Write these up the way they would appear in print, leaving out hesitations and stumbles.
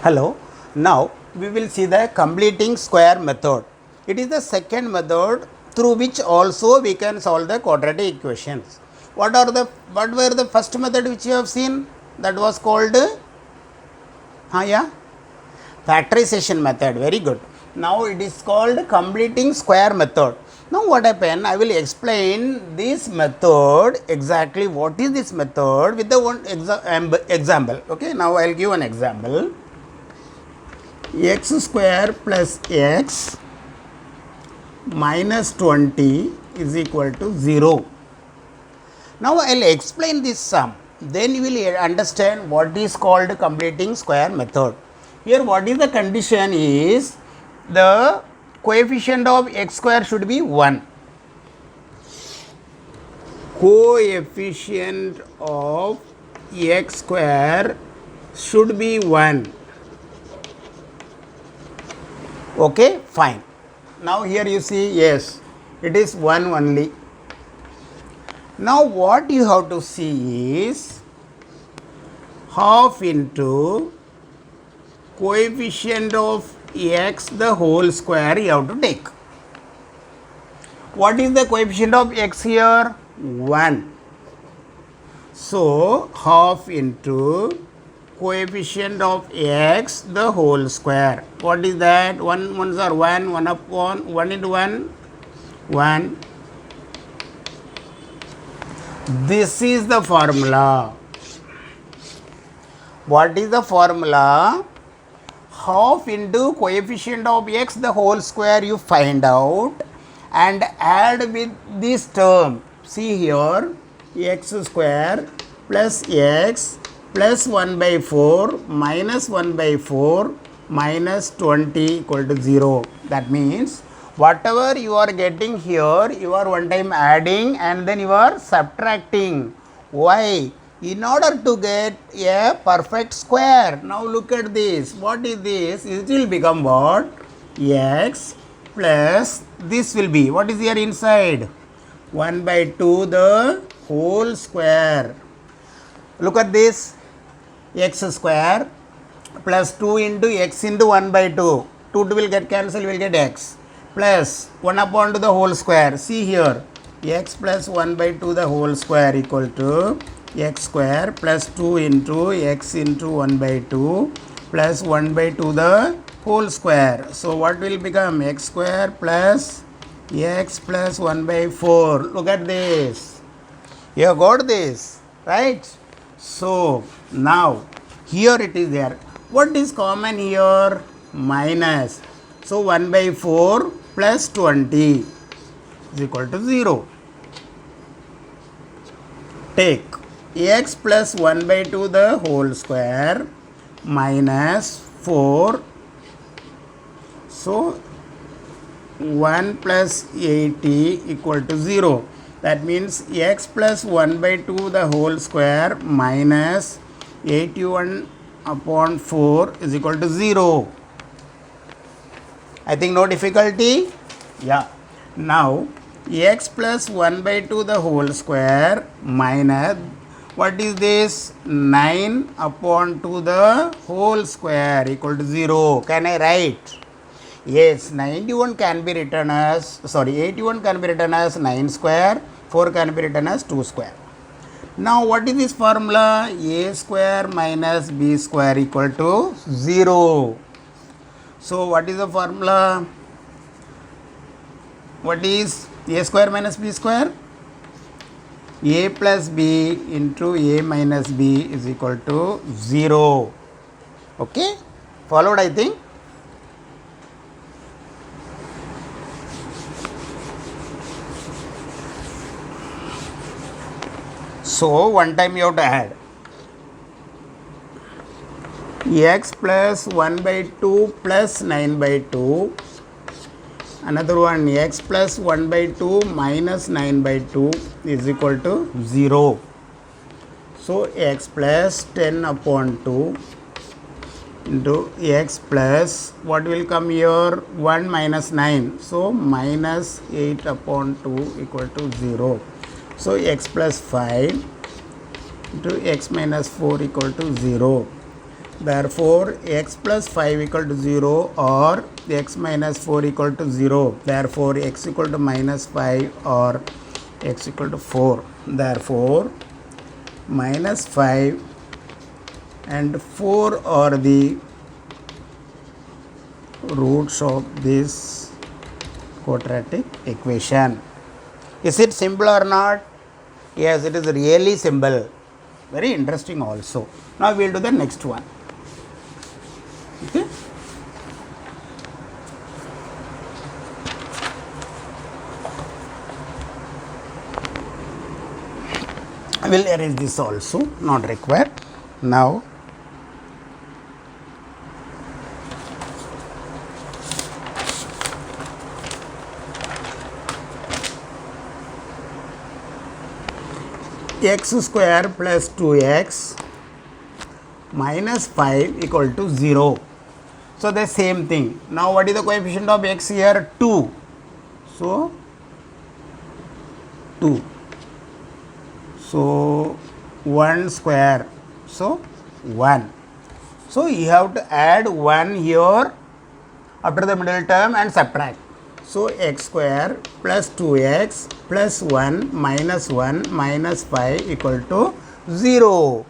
Hello. Now we will see the completing square method. It is the second method through which also we can solve the quadratic equations. What were the first method which you have seen? That was called factorization method. Very good. Now it is called completing square method. Now what happened? I will explain this method exactly what is this method with the one example. Okay. Now I will give an example. X square plus x minus 20 is equal to 0. Now I will explain this sum. Then you will understand what is called completing square method. Here what is the condition is the coefficient of x square should be 1. Coefficient of x square should be 1. Okay, fine. Now here you see, yes, it is 1 only. Now what you have to see is half into coefficient of x the whole square you have to take. What is the coefficient of x here? 1. So half into coefficient of x the whole square. What is that? 1 ones are 1, 1 upon 1 into 1, 1. This is the formula. What is the formula? Half into coefficient of x the whole square you find out and add with this term. See here, x square plus x plus 1 by 4 minus 1 by 4 minus 20 equal to 0. That means whatever you are getting here, you are one time adding and then you are subtracting. Why? In order to get a perfect square. Now look at this. What is this? It will become what? X plus this will be. What is here inside? 1 by 2 the whole square. Look at this. X square plus 2 into x into 1 by 2. 2 will get cancelled, will get x. Plus 1 upon to the whole square. See here. X plus 1 by 2 the whole square equal to x square plus 2 into x into 1 by 2 plus 1 by 2 the whole square. So what will become? X square plus x plus 1 by 4. Look at this. You have got this, right? So now here it is there. What is common here? Minus. So 1 by 4 plus 20 is equal to 0. Take x plus 1 by 2 the whole square minus 4. So 1 plus 80 equal to 0. That means x plus 1 by 2 the whole square minus 81 upon 4 is equal to 0. I think no difficulty? Yeah. Now x plus 1 by 2 the whole square minus, what is this? 9 upon 2 the whole square equal to 0. Can I write? Yes, 81 can be written as, 81 can be written as 9 square, 4 can be written as 2 square. Now what is this formula? A square minus b square equal to 0. So what is the formula? What is a square minus b square? A plus b into a minus b is equal to 0. Okay? Followed, I think? So one time you have to add x plus 1 by 2 plus 9 by 2. Another one, x plus 1 by 2 minus 9 by 2 is equal to 0. So x plus 10 upon 2 into x plus, what will come here? 1 minus 9. So minus 8 upon 2 equal to 0. So x plus 5 into x minus 4 equal to 0. Therefore x plus 5 equal to 0 or x minus 4 equal to 0. Therefore x equal to minus 5 or x equal to 4. Therefore minus 5 and 4 are the roots of this quadratic equation. Is it simple or not? Yes, it is really simple. Very interesting also. Now we will do the next one. Okay. I will erase this also, not required. Now x square plus 2x minus 5 equal to 0. So the same thing. Now what is the coefficient of x here? 2. So 2. So 1 square. So 1. So you have to add 1 here after the middle term and subtract. So x square plus 2x plus 1 minus 5 equal to 0.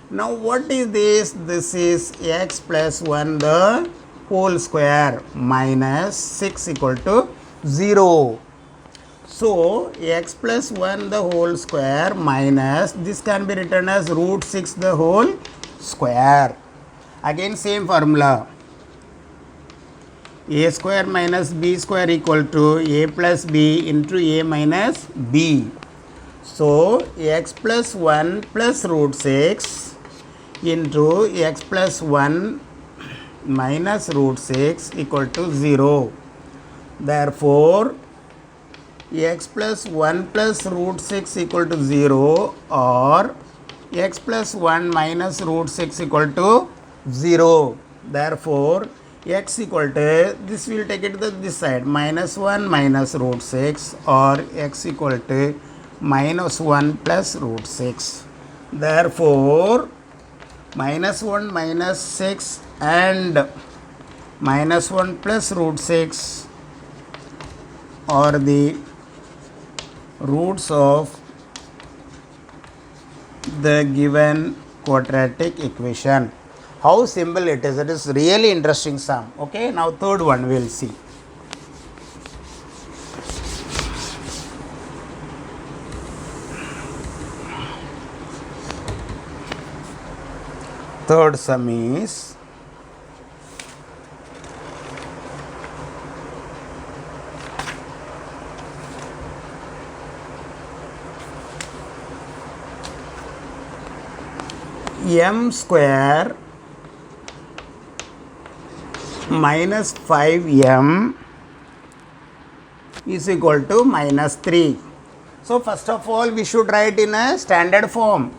Now what is this? This is x plus 1 the whole square minus 6 equal to 0. So x plus 1 the whole square minus, this can be written as root 6 the whole square. Again same formula. A square minus b square equal to a plus b into a minus b. So x plus 1 plus root 6 into x plus 1 minus root 6 equal to 0. Therefore x plus 1 plus root 6 equal to 0 or x plus 1 minus root 6 equal to 0. Therefore x equal to, this will take it to this side, minus 1 minus root 6 or x equal to minus 1 plus root 6. Therefore minus 1 minus 6 and minus 1 plus root 6 are the roots of the given quadratic equation. How simple it is. It is really interesting sum. Okay. Now third one we will see. Third sum is m square minus 5m is equal to minus 3. So first of all we should write in a standard form.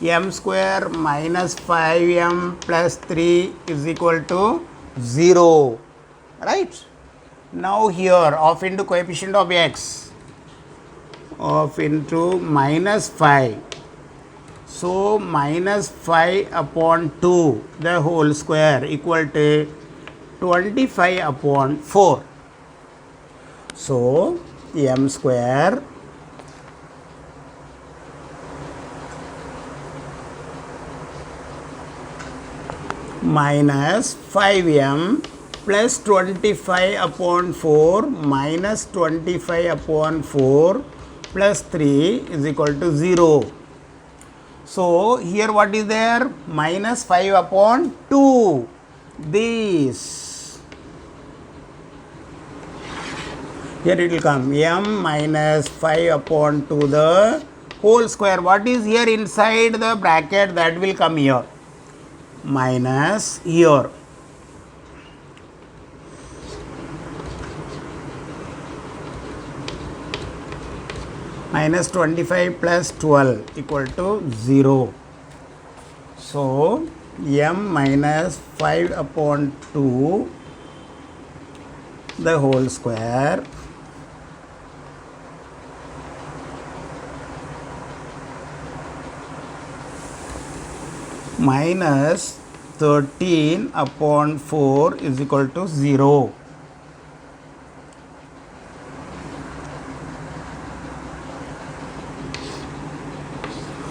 M square minus 5m plus 3 is equal to 0. Right? Now here of into coefficient of x of into minus 5. So minus 5 upon 2 the whole square equal to 25 upon 4. So m square minus 5m plus 25 upon 4 minus 25 upon 4 plus 3 is equal to 0. So here what is there? Minus 5 upon 2. This. Here it will come m minus 5 upon 2 the whole square. What is here inside the bracket? That will come here. Minus here. Minus 25 plus 12 equal to 0. So m minus 5 upon 2 the whole square minus 13 upon 4 is equal to 0.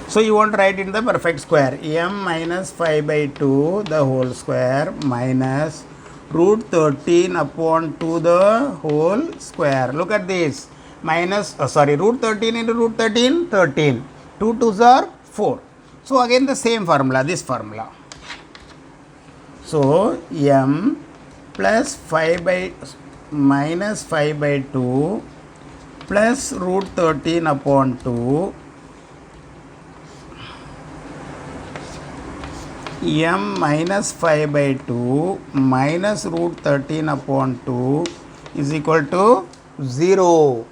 So you want to write in the perfect square, m minus 5 by 2 the whole square minus root 13 upon 2 the whole square. Look at this, minus root 13 into root 13, 13. 2 2s are 4. So again the same formula, this formula. So m plus 5 by minus 5 by 2 plus root 13 upon 2 m minus 5 by 2 minus root 13 upon 2 is equal to 0.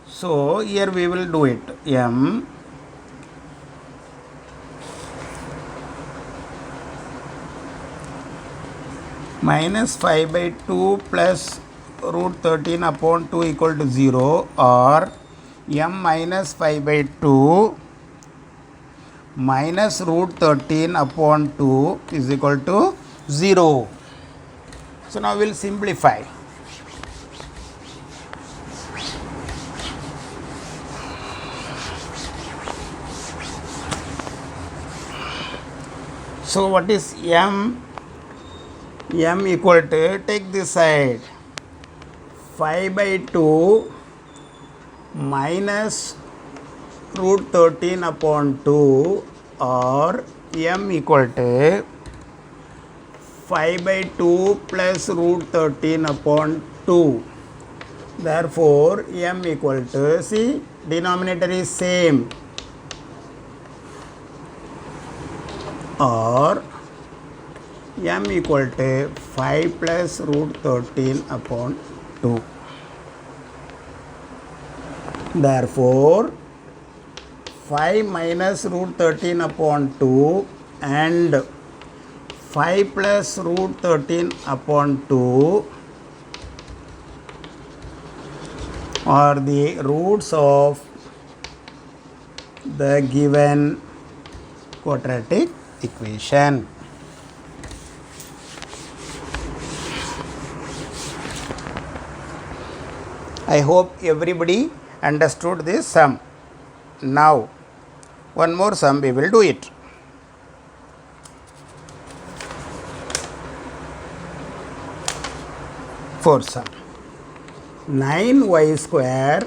So here we will do it. M minus 5 by 2 plus root 13 upon 2 equal to 0, or m minus 5 by 2 minus root 13 upon 2 is equal to 0. So now we will simplify. So what is m? M equal to, take this side, 5 by 2 minus root 13 upon 2, or m equal to 5 by 2 plus root 13 upon 2. Therefore m equal to, see, denominator is same, or m equal to 5 plus root 13 upon 2. Therefore 5 minus root 13 upon 2 and 5 plus root 13 upon 2 are the roots of the given quadratic equation. I hope everybody understood this sum. Now one more sum we will do it. Fourth sum, 9y square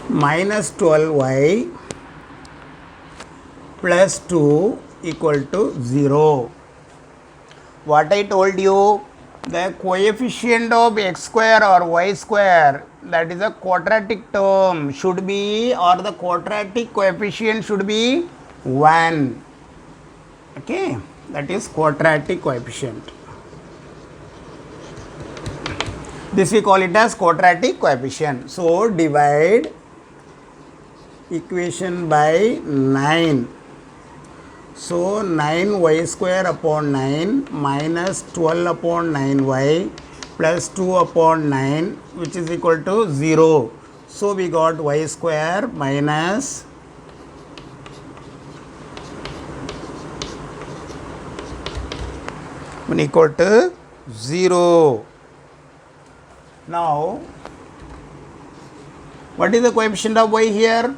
minus 12y plus 2 equal to 0. What I told you, the coefficient of x square or y square, that is a quadratic term, should be, or the quadratic coefficient should be 1. Okay, that is quadratic coefficient. This we call it as quadratic coefficient. So divide equation by 9. So 9y square upon 9 minus 12 upon 9y plus 2 upon 9, which is equal to 0. So we got y square minus equal to 0. Now what is the coefficient of y here?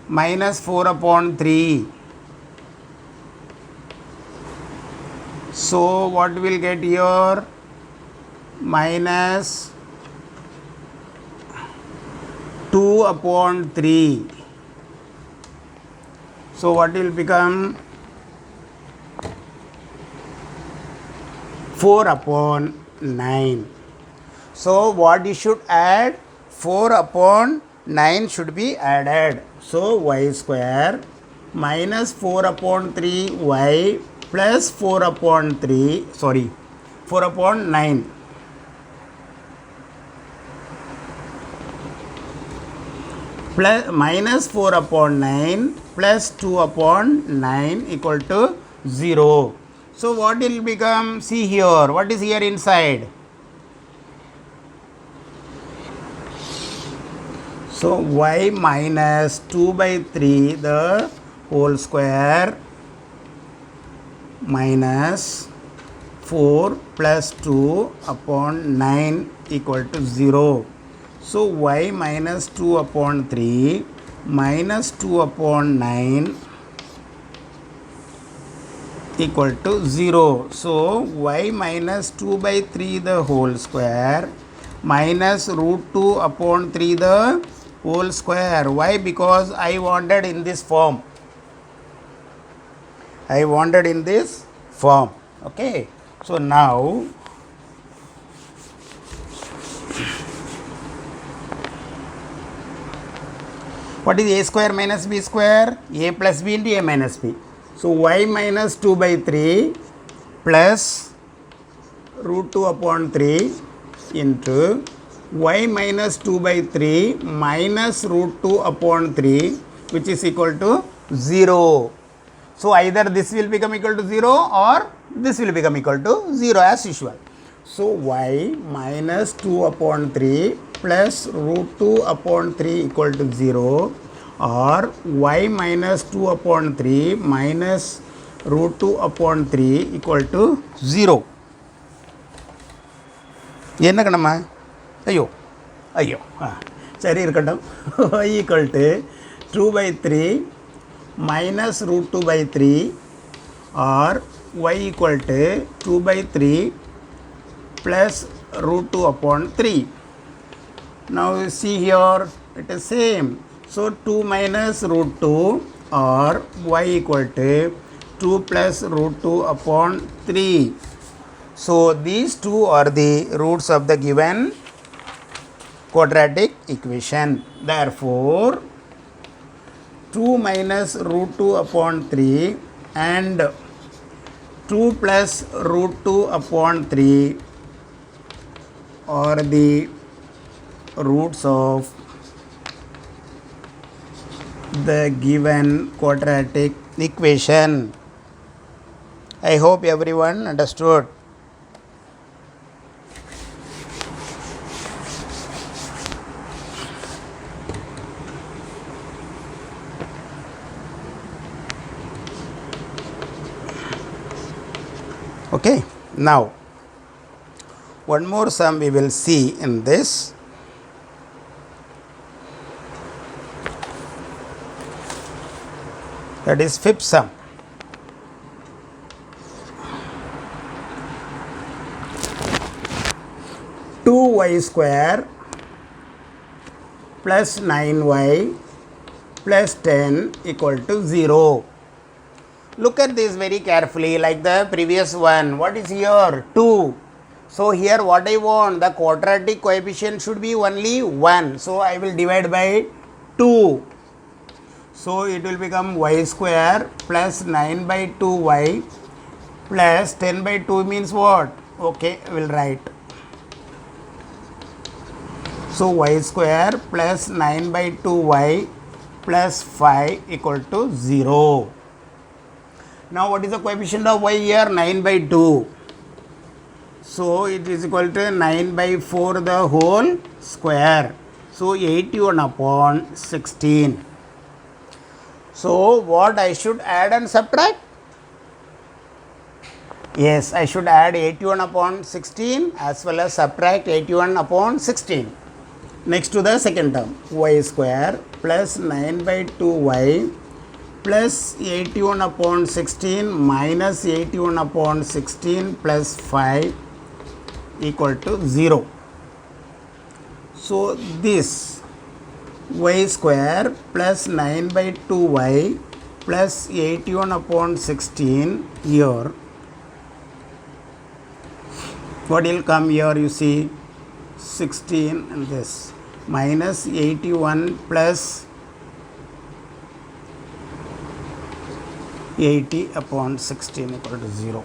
Minus 4 upon 3. So what we will get here? Minus 2 upon 3. So what will become? 4 upon 9. So what you should add? 4 upon 9 should be added. So y square minus 4 upon 3y plus 4 upon 4 upon 9 plus minus 4 upon 9 plus 2 upon 9 equal to 0. So what will become? See here, what is here inside? So y minus 2 by 3 the whole square minus 4 plus 2 upon 9 equal to 0. So y minus 2 upon 3 minus 2 upon 9 equal to 0. So y minus 2 by 3 the whole square minus root 2 upon 3 the whole square. Why? Because I wanted in this form. Okay. So now what is a square minus b square? A plus b into a minus b. So y minus 2 by 3 plus root 2 upon 3 into y minus 2 by 3 minus root 2 upon 3, which is equal to 0. So either this will become equal to 0 or this will become equal to 0 as usual. So y minus 2 upon 3 plus root 2 upon 3 equal to 0, or y minus 2 upon 3 minus root 2 upon 3 equal to 0. என்ன கணமா ஐயோ சரி இருக்கட்டும். y equal to 2 by 3 minus root 2 by 3 or y equal to 2 by 3 plus root 2 upon 3. Now you see here it is same. So 2 minus root 2 or y equal to 2 plus root 2 upon 3. So these two are the roots of the given quadratic equation. Therefore 2 minus root 2 upon 3 and 2 plus root 2 upon 3 are the roots of the given quadratic equation. I hope everyone understood. Okay, now one more sum we will see in this. That is fifth sum. Two y square plus 9y plus 10 equal to 0. Look at this very carefully like the previous one. What is here? 2. So here what I want, the quadratic coefficient should be only 1. So I will divide by 2. So it will become y square plus 9 by 2y plus 10 by 2 means what? Okay, I will write. So y square plus 9 by 2y plus 5 equal to 0. Now what is the coefficient of y here? 9 by 2. So it is equal to 9 by 4 the whole square. So 81 upon 16. So what I should add and subtract? Yes, I should add 81 upon 16 as well as subtract 81 upon 16. Next to the second term, y square plus 9 by 2y plus 81 upon 16 minus 81 upon 16 plus 5 equal to 0. So this y square plus 9 by 2y plus 81 upon 16 here, what will come here? You see 16 and this minus 81 plus 80 upon 16 equal to 0.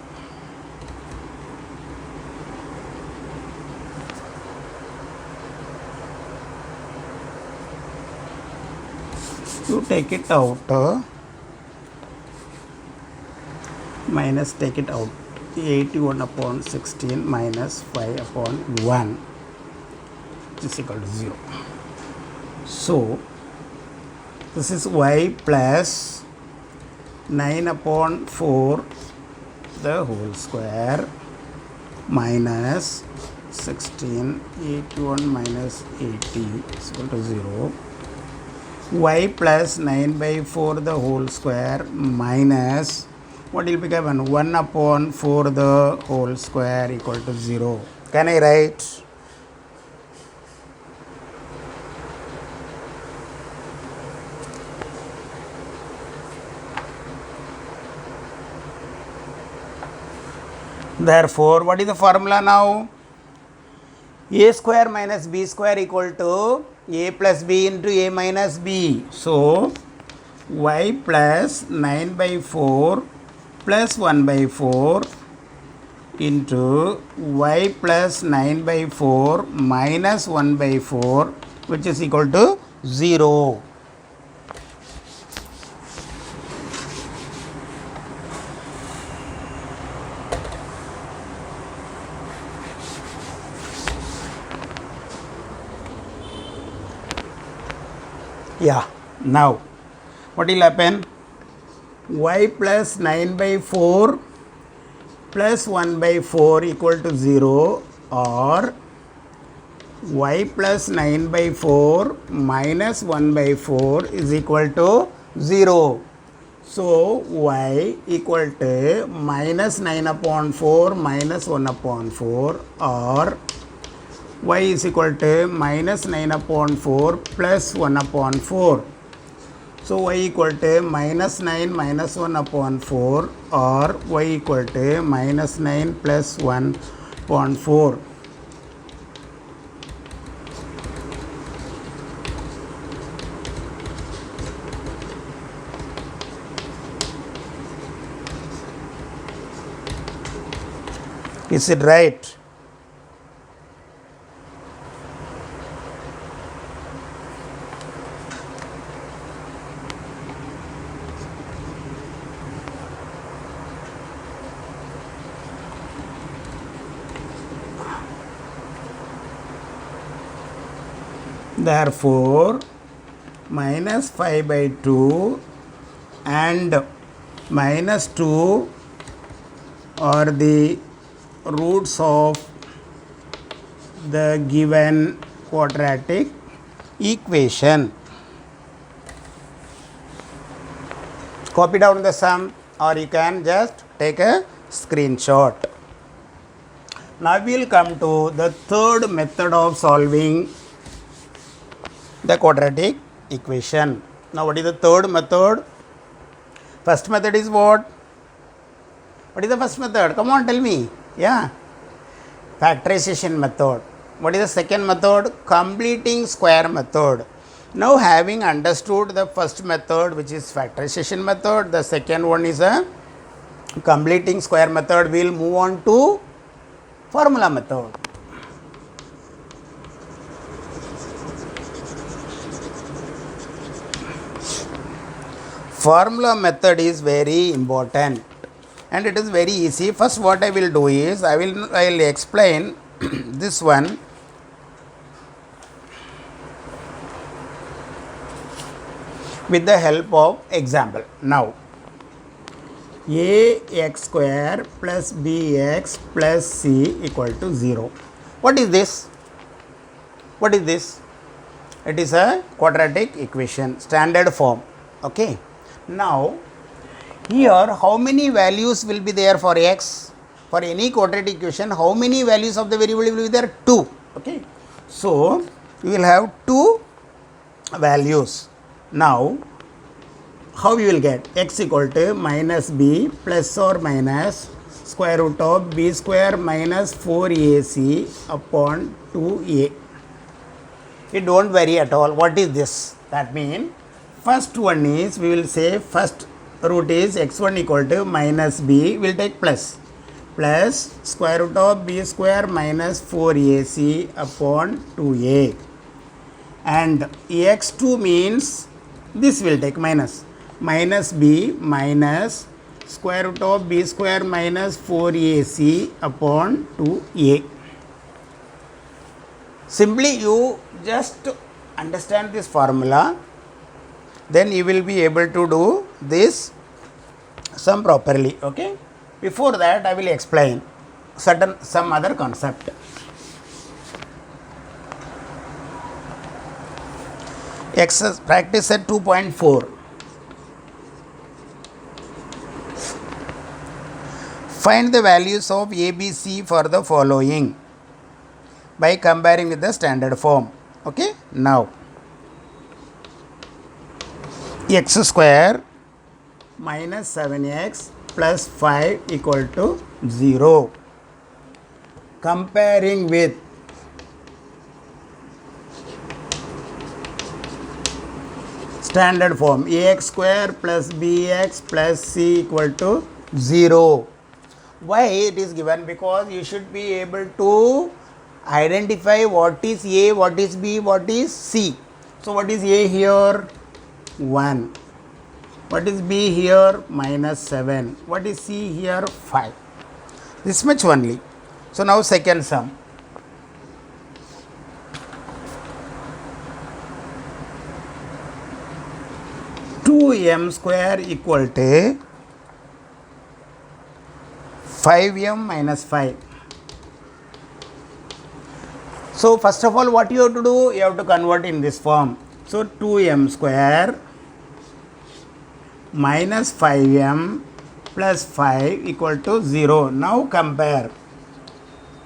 You take it out, minus take it out, 81 upon 16 minus 5 upon 1 is equal to 0. So this is y plus 9 upon 4 the whole square minus 16 81 minus 80 is equal to 0. Y plus 9 by 4 the whole square minus what will become 1 upon 4 the whole square equal to 0. Can I write? Therefore, what is the formula now? A square minus b square equal to a plus b into a minus b. So, y plus 9 by 4 plus 1 by 4 into y plus 9 by 4 minus 1 by 4, which is equal to 0. Yeah, now what will happen? Y plus 9 by 4 plus 1 by 4 equal to 0, or y plus 9 by 4 minus 1 by 4 is equal to 0. So, y equal to minus 9 upon 4 minus 1 upon 4, or y is equal to minus 9 upon 4 plus 1 upon 4. So, y equal to minus 9 minus 1 upon 4, or y equal to minus 9 plus 1 upon 4. Is it right? Therefore, minus 5 by 2 and minus 2 are the roots of the given quadratic equation. Copy down the sum, or you can just take a screenshot. Now we will come to the third method of solving the quadratic equation. Now what is the third method? First method is what? What is the first method? Come on, tell me. Yeah, factorization method. What is the second method? Completing square method. Now having understood the first method, which is factorization method, the second one is a completing square method, we will move on to formula method. Formula method is very important and it is very easy. First what I will do is, I will explain this one. With the help of example. Now, ax square plus bx plus c equal to 0. What is this? What is this? It is a quadratic equation, standard form. Okay. Now, here how many values will be there for x? For any quadratic equation, how many values of the variable will be there? 2. Okay. So, we will have 2 values. Now, how you will get? X equal to minus b plus or minus square root of b square minus 4ac upon 2a. You don't worry at all. What is this? That means, first one is, we will say first root is x1 equal to minus b, will take plus square root of b square minus 4ac upon 2a, and x2 means this will take minus b minus square root of b square minus 4ac upon 2a. Simply you just understand this formula, then you will be able to do this sum properly. Okay, before that I will explain some other concept. Exercise practice at 2.4. Find the values of ABC for the following by comparing with the standard form. Okay, now x square minus 7x plus 5 equal to 0. Comparing with standard form, ax square plus bx plus c equal to 0. Why it is given? Because you should be able to identify what is a, what is b, what is c. So what is a here? 1. What is b here? Minus 7. What is c here? 5. This much only. So now second sum. 2m square equal to 5m minus 5. So first of all, what you have to do? You have to convert in this form. So 2m square minus 5m plus 5 equal to 0. Now compare.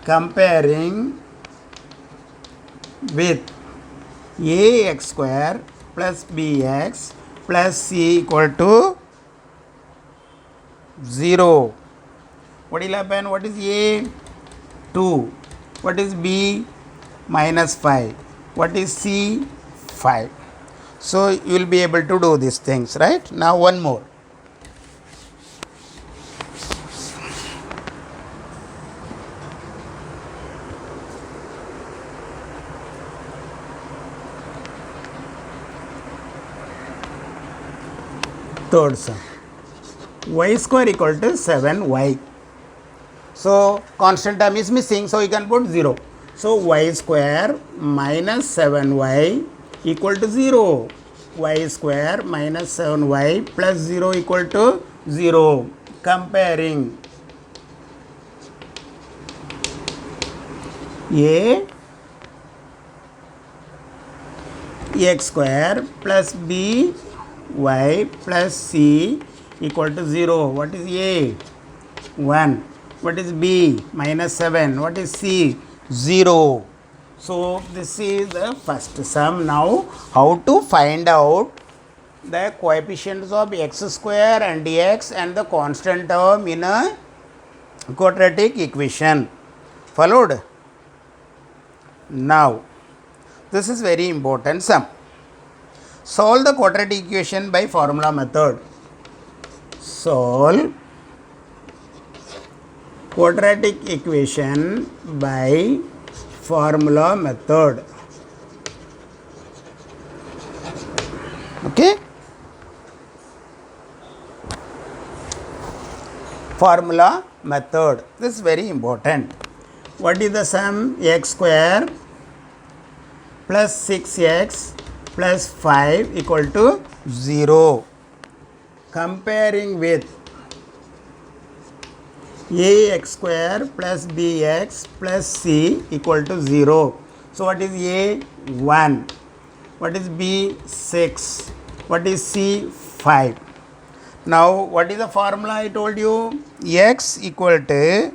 Comparing with ax square plus bx plus c equal to 0. What will happen? What is a? 2. What is b? Minus 5. What is c? 5. So you will be able to do these things, right? Now one more. Third sum. Y square equal to 7y. So constant term is missing, so you can put 0. So y square minus 7y equal to 0. Y square minus 7y plus 0 equal to 0. Comparing a x square plus b y plus c equal to 0. What is a? 1. What is b? Minus 7. What is c? 0. So this is the first sum. Now how to find out the coefficients of x square and dx and the constant term in a quadratic equation. Followed? Now this is very important sum. Solve the quadratic equation by formula method. Solve quadratic equation by formula method. Okay? Formula method. This is very important. What is the sum? X square plus 6x plus 5 equal to 0. Comparing with ax square plus bx plus c equal to 0. So what is a? 1. What is b? 6. What is c? 5. Now what is the formula I told you? X equal to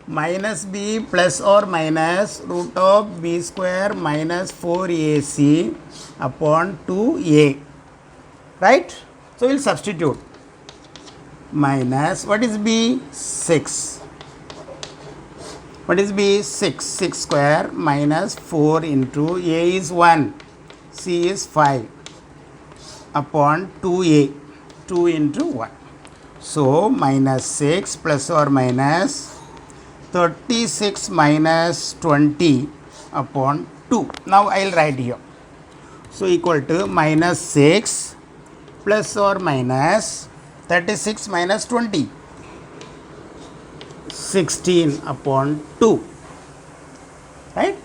minus b plus or minus root of b square minus 4ac upon 2a. Right? So we will substitute. Minus, what is b? 6. What is b? 6. 6 square minus 4 into a is 1, c is 5 upon 2a. 2 into 1. So minus 6 plus or minus 36 minus 20 upon 2. Now I will write here. So equal to minus 6 plus or minus 36 minus 20. 16 upon 2. Right?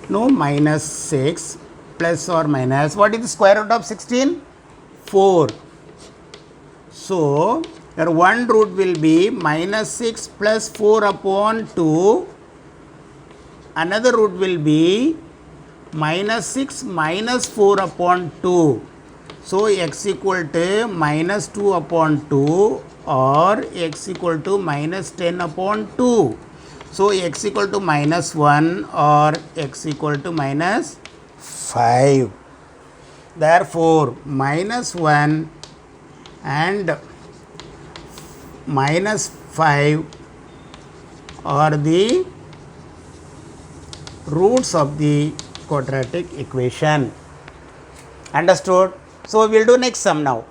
No, minus 6 plus or minus. What is the square root of 16? 4. So your one root will be minus 6 plus 4 upon 2. Another root will be minus 6 minus 4 upon 2. So x equal to minus 2 upon 2 or x equal to minus 10 upon 2. So x equal to minus 1 or x equal to minus 5. Therefore, minus 1 and minus 5 are the roots of the quadratic equation. Understood? So we will do next sum now.